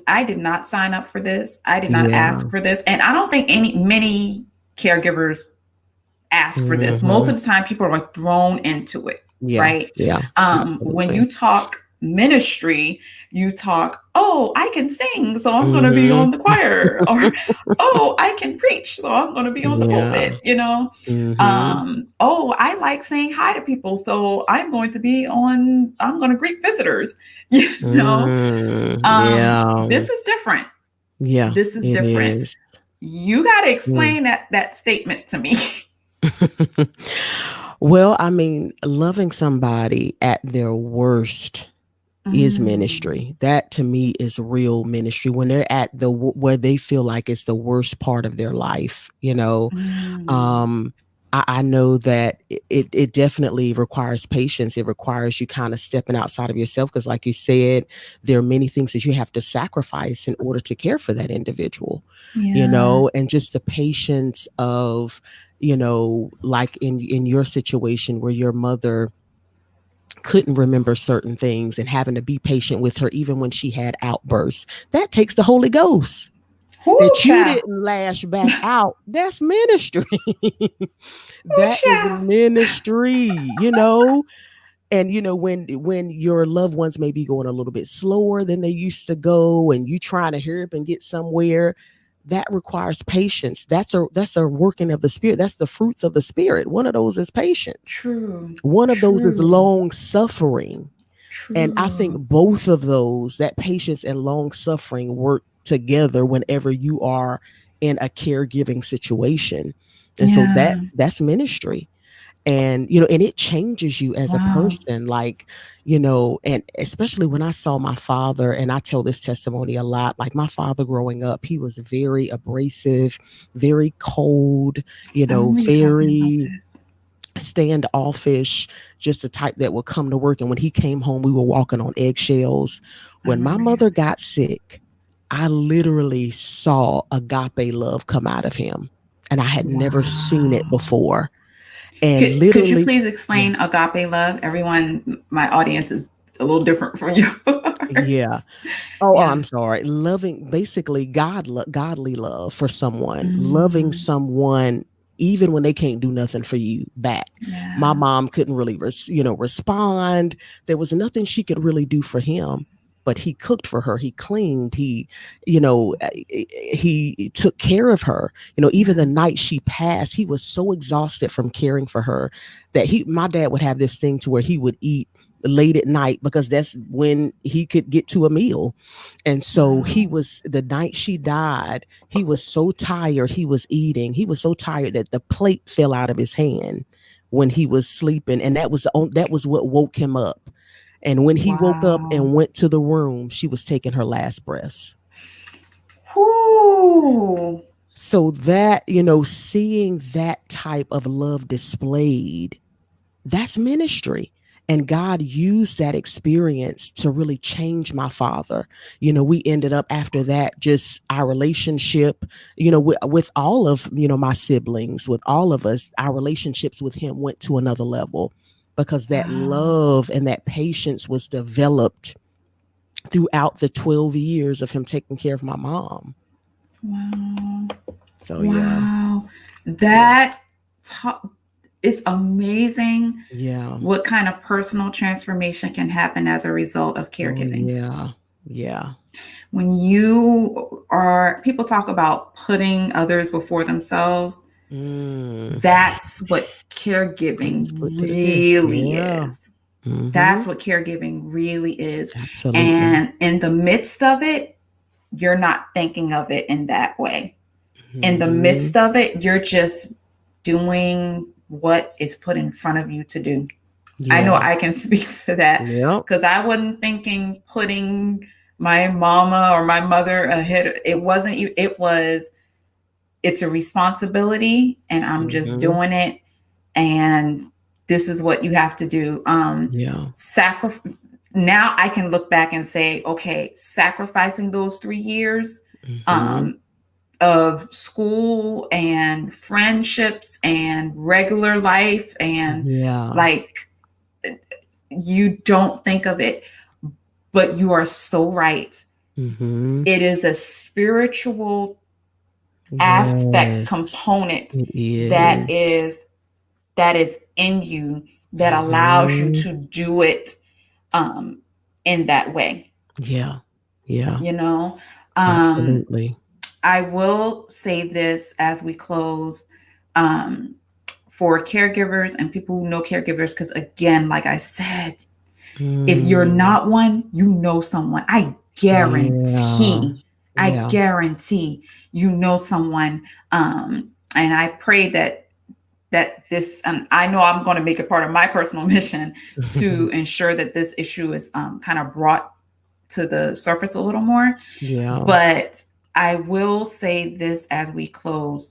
I did not sign up for this. I did not ask Yeah. for this. And I don't think many caregivers ask for this. Most Mhm. of the time, people are thrown into it, Yeah. right? Yeah. When Absolutely. you talk ministry, you talk, oh, I can sing, so I'm going to be Mhm. on the choir, or oh, I can preach, so I'm going to be on the Yeah. pulpit, you know? Mhm. Oh, I like saying hi to people, so I'm going to greet visitors, you know? Yeah. This is different. Yeah, This is it different. is. You got to Mm. explain that statement to me. Well, I mean, loving somebody at their worst is Mm, ministry. That to me is real ministry when they're at where they feel like it's the worst part of their life, you know. mm. Um, I know that it definitely requires patience. It requires you kind of stepping outside of yourself because, like you said, there are many things that you have to sacrifice in order to care for that individual, you Yeah, know, and just the patience of, you know, like in your situation where your mother couldn't remember certain things and having to be patient with her even when she had outbursts. That takes the Holy Ghost whoo, that you child, didn't lash back out. That's ministry. whoo, That is child. ministry, you know. And you know when your loved ones may be going a little bit slower than they used to go and you trying to hurry up and get somewhere, that requires patience. That's a working of the spirit. That's the fruits of the spirit. One of those is patience. True, One of those is true, long suffering. And I think true. both of those, that patience and long suffering, work together whenever you are in a caregiving situation. And so Yeah. that's ministry. And you know, and it changes you as a Wow. person, like, you know, and especially when I saw my father, and I tell this testimony a lot, like my father growing up, he was very abrasive, very cold, you I know, remember you talking about very this. standoffish, just the type that would come to work. And when he came home, we were walking on eggshells. I When my remember you. mother got sick, I literally saw agape love come out of him. And I had never seen it Wow. before. And Could you literally, please yeah, explain agape love? Everyone, my audience is a little different from yours. yeah. Oh, Yeah. I'm sorry. Loving, basically, godly love for someone, loving Mm, someone even when they can't do nothing for you back. My yeah. mom couldn't really, respond. There was nothing she could really do for him, but he cooked for her. He cleaned. He took care of her. You know, even the Yeah. night she passed, he was so exhausted from caring for her that my dad would have this thing to where he would eat late at night because that's when he could get to a meal. And so he Wow. was, the night she died, he was so tired. He was eating. He was so tired that the plate fell out of his hand when he was sleeping. And that was what woke him up. And when he woke up Wow. and went to the room, she was taking her last breaths. Whoo. So that, you know, seeing that type of love displayed, that's ministry. And God used that experience to really change my father. You know, we ended up after that, just our relationship, you know, with all of, you know, my siblings, with all of us, our relationships with him went to another level because that Wow. love and that patience was developed throughout the 12 years of him taking care of my mom. Wow. So, yeah, Wow. yeah, That ta- is amazing yeah. what kind of personal transformation can happen as a result of Oh, caregiving. yeah, yeah. When people talk about putting others before themselves, Mm. that's what caregiving That's what it is. really Yeah. is. Mhm. That's what caregiving really is. Absolutely. And in the midst of it, you're not thinking of it in that way. In the Mhm. midst of it, you're just doing what is put in front of you to do. I know Yeah. I can speak for that Yep. because I wasn't thinking putting my mama or my mother ahead. It wasn't, it was, it's a responsibility and I'm just Mhm. doing it. And this is what you have to do. Yeah. Sacrifice. now I can look back and say, okay, sacrificing those 3 years Mm-hmm. um, of school and friendships and regular life, and Yeah. like, you don't think of it, but you are so right. Mm-hmm. It is a spiritual aspect Yes, component it that is. is that is in you, that allows you Mm-hmm. to do it um, in that way. Yeah. Yeah. You know, um, Absolutely. I will say this as we close, um, for caregivers and people who know caregivers, because again, like I said, if you're Mm. not one, you know someone. Yeah. I Yeah. guarantee you know someone. And I pray that this, I know I'm going to make it part of my personal mission to ensure that this issue is kind of brought to the surface a little more. Yeah. But I will say this as we close: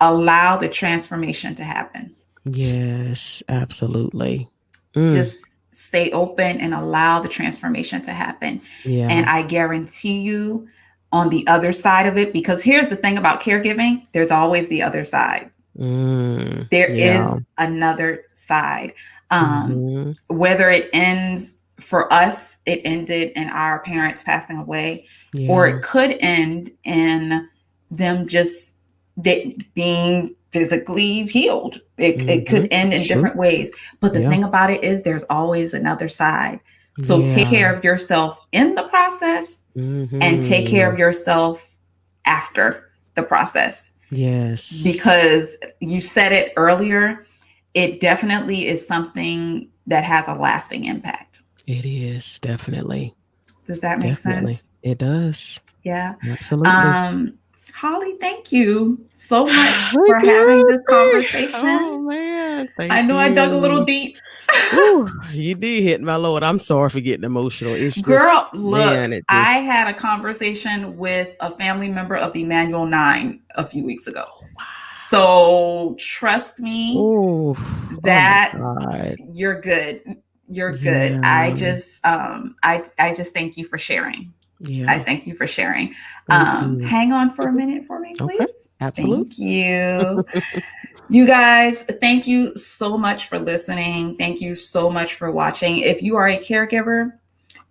allow the transformation to happen. Yes, absolutely. Mm. Just stay open and allow the transformation to happen. And Yeah. I guarantee you, on the other side of it, because here's the thing about caregiving, there's always the other side. Mm. There is Yeah. another side. Mhm. Whether it ends for us, it ended in our parents passing away, or Yeah. it could end in them just being physically healed. It could Mhm. end in True. different ways. But the Yeah. thing about it is, there's always another side. So take care Yeah. of yourself in the process, and take care Mhm. of yourself after the process. Yes. Because you said it earlier, it definitely is something that has a lasting impact. It is, definitely. Does that make Definitely. sense? It does. Yeah. Absolutely. Um, Holly, thank you so much for Thank having you. this Oh conversation. man, I thank know I dug a little you. deep. Ooh, you did hit my Lord. I'm sorry for getting emotional. It's just, Girl, look, man, it I just, had a conversation with a family member of the Manual 9 a few weeks ago. wow. So trust me, Ooh, oh my that God. you're good. You're good. I Yeah. just I just thank you for sharing. I Yeah. thank you for sharing. Thank you. Hang on for a minute for me, Okay. please. Absolutely. Thank you. You guys, thank you so much for listening. Thank you so much for watching. If you are a caregiver,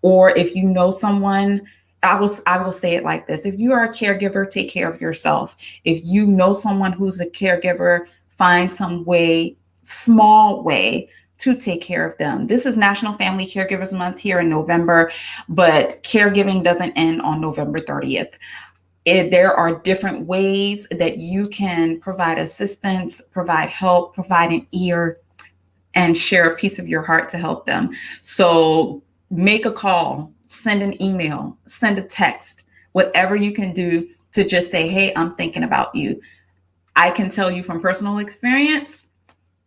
or if you know someone, I will say it like this: if you are a caregiver, take care of yourself. If you know someone who's a caregiver, find some way, small way, to take care of them. This is National Family Caregivers Month here in November, but caregiving doesn't end on November 30th. There are different ways that you can provide assistance, provide help, provide an ear, and share a piece of your heart to help them. So make a call, send an email, send a text, whatever you can do to just say, hey, I'm thinking about you. I can tell you from personal experience,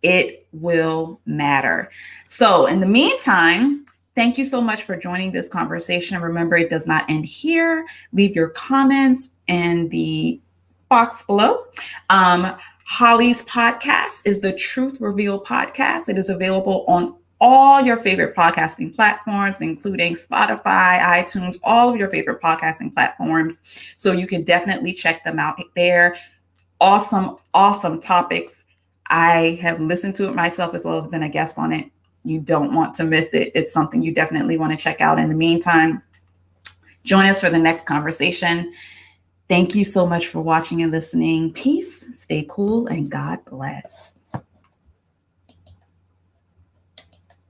it will matter. So in the meantime, thank you so much for joining this conversation. Remember, it does not end here. Leave your comments in the box below. Holly's podcast is the Truth Reveal podcast. It is available on all your favorite podcasting platforms, including Spotify, iTunes, all of your favorite podcasting platforms. So you can definitely check them out there. Awesome, awesome topics. I have listened to it myself as well as been a guest on it. You don't want to miss it. It's something you definitely want to check out. In the meantime, join us for the next conversation. Thank you so much for watching and listening. Peace, stay cool, and God bless.